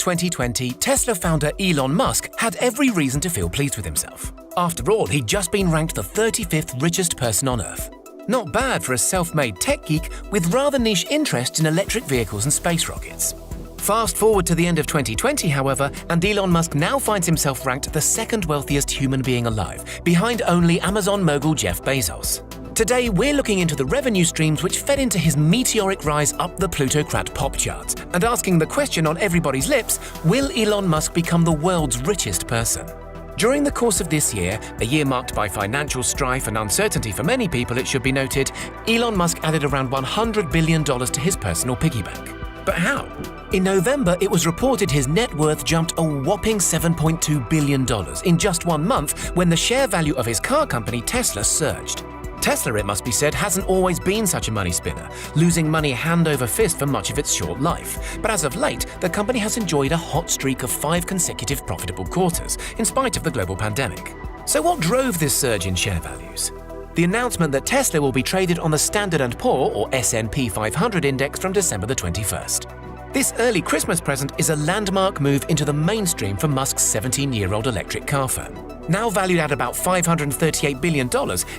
2020, Tesla founder Elon Musk had every reason to feel pleased with himself. After all, he'd just been ranked the 35th richest person on Earth. Not bad for a self-made tech geek with rather niche interests in electric vehicles and space rockets. Fast forward to the end of 2020, however, and Elon Musk now finds himself ranked the second wealthiest human being alive, behind only Amazon mogul Jeff Bezos. Today, we're looking into the revenue streams which fed into his meteoric rise up the plutocrat pop charts, and asking the question on everybody's lips, will Elon Musk become the world's richest person? During the course of this year, a year marked by financial strife and uncertainty for many people, it should be noted, Elon Musk added around $100 billion to his personal piggy bank. But how? In November, it was reported his net worth jumped a whopping $7.2 billion in just 1 month when the share value of his car company Tesla surged. Tesla, it must be said, hasn't always been such a money spinner, losing money hand over fist for much of its short life. But as of late, the company has enjoyed a hot streak of 5 consecutive profitable quarters, in spite of the global pandemic. So what drove this surge in share values? The announcement that Tesla will be traded on the Standard & Poor or S&P 500 index from December the 21st. This early Christmas present is a landmark move into the mainstream for Musk's 17-year-old electric car firm. Now valued at about $538 billion,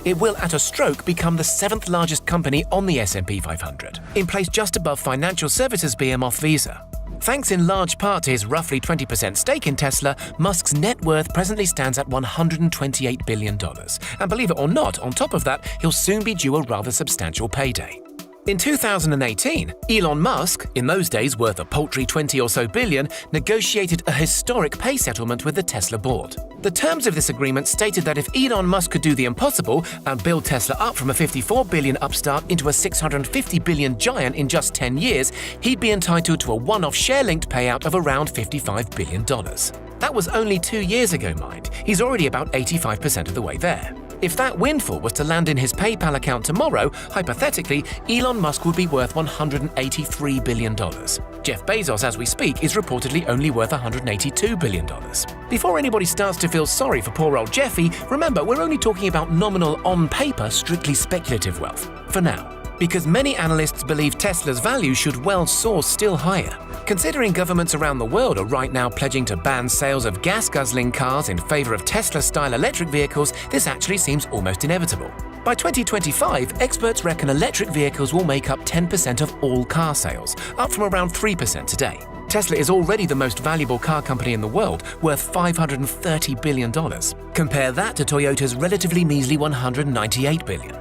it will at a stroke become the 7th largest company on the S&P 500, in place just above financial services behemoth Visa. Thanks in large part to his roughly 20% stake in Tesla, Musk's net worth presently stands at $128 billion. And believe it or not, on top of that, he'll soon be due a rather substantial payday. In 2018, Elon Musk, in those days worth a paltry 20 or so billion, negotiated a historic pay settlement with the Tesla board. The terms of this agreement stated that if Elon Musk could do the impossible and build Tesla up from a $54 billion upstart into a $650 billion giant in just 10 years, he'd be entitled to a one-off share-linked payout of around $55 billion. That was only 2 years ago, mind. He's already about 85% of the way there. If that windfall was to land in his PayPal account tomorrow, hypothetically, Elon Musk would be worth $183 billion. Jeff Bezos, as we speak, is reportedly only worth $182 billion. Before anybody starts to feel sorry for poor old Jeffy, remember, we're only talking about nominal, on-paper, strictly speculative wealth, for now. Because many analysts believe Tesla's value should well soar still higher. Considering governments around the world are right now pledging to ban sales of gas-guzzling cars in favor of Tesla-style electric vehicles, this actually seems almost inevitable. By 2025, experts reckon electric vehicles will make up 10% of all car sales, up from around 3% today. Tesla is already the most valuable car company in the world, worth $530 billion. Compare that to Toyota's relatively measly $198 billion.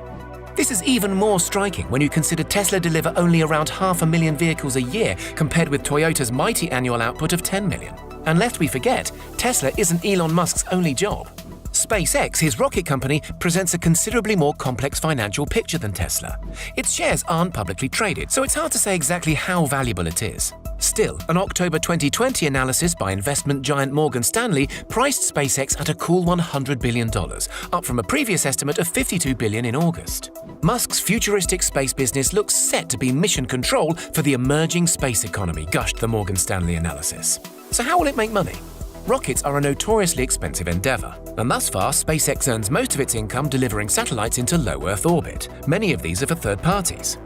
This is even more striking when you consider Tesla deliver only around 500,000 vehicles a year compared with Toyota's mighty annual output of 10 million. And lest we forget, Tesla isn't Elon Musk's only job. SpaceX, his rocket company, presents a considerably more complex financial picture than Tesla. Its shares aren't publicly traded, so it's hard to say exactly how valuable it is. Still, an October 2020 analysis by investment giant Morgan Stanley priced SpaceX at a cool $100 billion, up from a previous estimate of $52 billion in August. Musk's futuristic space business looks set to be mission control for the emerging space economy, gushed the Morgan Stanley analysis. So how will it make money? Rockets are a notoriously expensive endeavor, and thus far, SpaceX earns most of its income delivering satellites into low Earth orbit. Many of these are for third parties.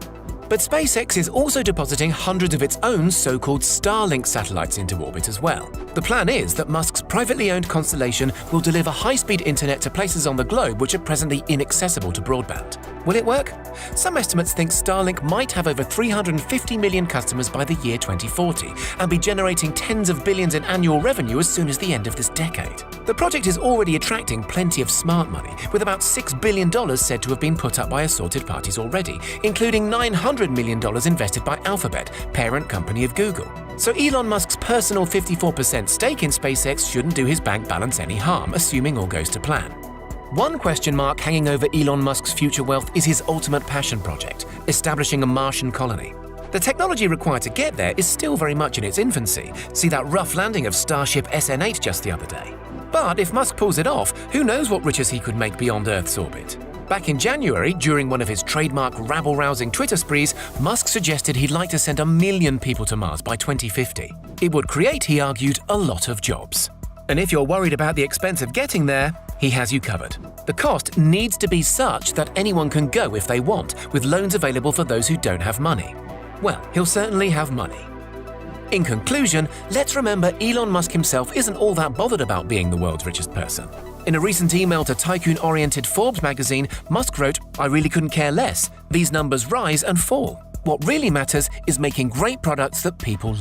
But SpaceX is also depositing hundreds of its own so-called Starlink satellites into orbit as well. The plan is that Musk's privately owned constellation will deliver high-speed internet to places on the globe which are presently inaccessible to broadband. Will it work? Some estimates think Starlink might have over 350 million customers by the year 2040 and be generating tens of billions in annual revenue as soon as the end of this decade. The project is already attracting plenty of smart money, with about $6 billion said to have been put up by assorted parties already, including $900 million invested by Alphabet, parent company of Google. So Elon Musk's personal 54% stake in SpaceX shouldn't do his bank balance any harm, assuming all goes to plan. One question mark hanging over Elon Musk's future wealth is his ultimate passion project, establishing a Martian colony. The technology required to get there is still very much in its infancy. See that rough landing of Starship SN8 just the other day. But if Musk pulls it off, who knows what riches he could make beyond Earth's orbit. Back in January, during one of his trademark rabble-rousing Twitter sprees, Musk suggested he'd like to send 1 million people to Mars by 2050. It would create, he argued, a lot of jobs. And if you're worried about the expense of getting there, he has you covered. The cost needs to be such that anyone can go if they want, with loans available for those who don't have money. Well, he'll certainly have money. In conclusion, let's remember Elon Musk himself isn't all that bothered about being the world's richest person. In a recent email to tycoon-oriented Forbes magazine, Musk wrote, "I really couldn't care less. These numbers rise and fall. What really matters is making great products that people